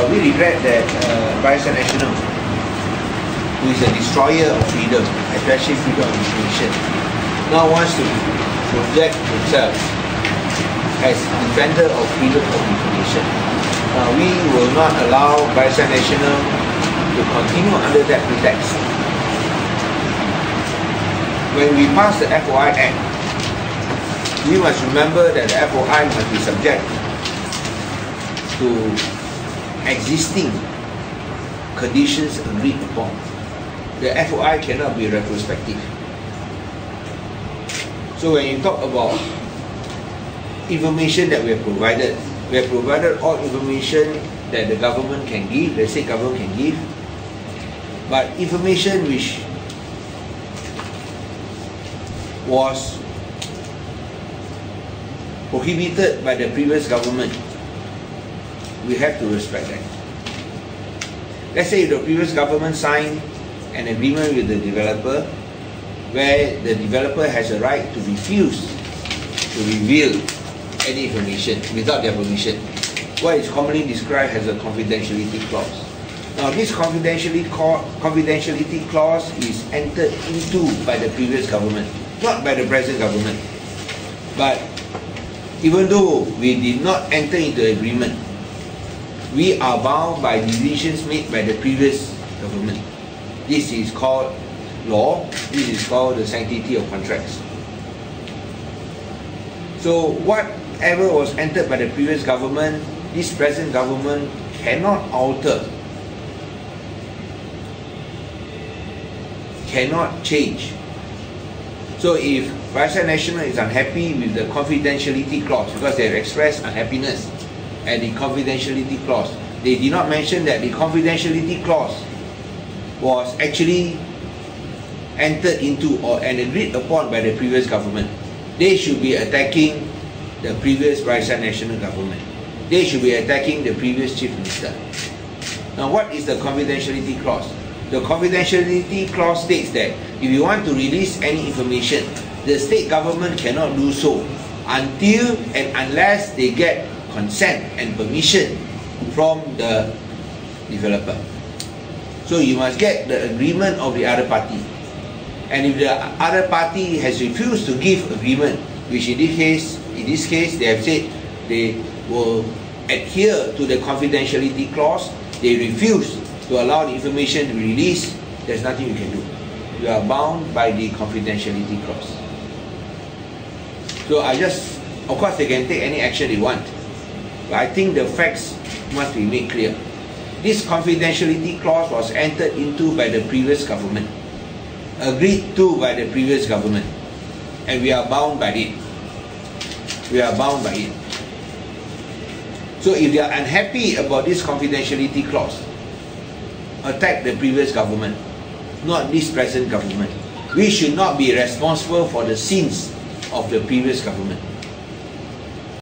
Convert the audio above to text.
we regret that Barisan Nasional, who is a destroyer of freedom, especially freedom of information, now wants to project himself as defender of freedom of information. We will not allow Barisan Nasional to continue under that pretext. When we pass the FOI Act, we must remember that the FOI must be subject to existing conditions agreed upon. The FOI cannot be retrospective. So when you talk about information that we have provided all information that the government can give, the state government can give, but information which was prohibited by the previous government, we have to respect that. Let's say the previous government signed an agreement with the developer where the developer has a right to refuse to reveal any information without their permission. What is commonly described as a confidentiality clause. Now this confidentiality clause is entered into by the previous government, not by the present government. But even though we did not enter into agreement, we are bound by decisions made by the previous government. This is called law. This is called the sanctity of contracts. So whatever was entered by the previous government, this present government cannot alter, cannot change. So if Barisan Nasional is unhappy with the confidentiality clause because they have expressed unhappiness at the confidentiality clause, they did not mention that the confidentiality clause was actually entered into or and agreed upon by the previous government. They should be attacking the previous Barisan Nasional government. They should be attacking the previous Chief Minister. Now what is the confidentiality clause? The confidentiality clause states that if you want to release any information, the state government cannot do so until and unless they get consent and permission from the developer. So you must get the agreement of the other party. And if the other party has refused to give agreement, which in this case they have said they will adhere to the confidentiality clause, they refuse to allow the information to be released, there's nothing you can do. You are bound by the confidentiality clause. So of course they can take any action they want, but I think the facts must be made clear. This confidentiality clause was entered into by the previous government, agreed to by the previous government, and we are bound by it. We are bound by it. So if they are unhappy about this confidentiality clause, attack the previous government, not this present government. We should not be responsible for the sins of the previous government.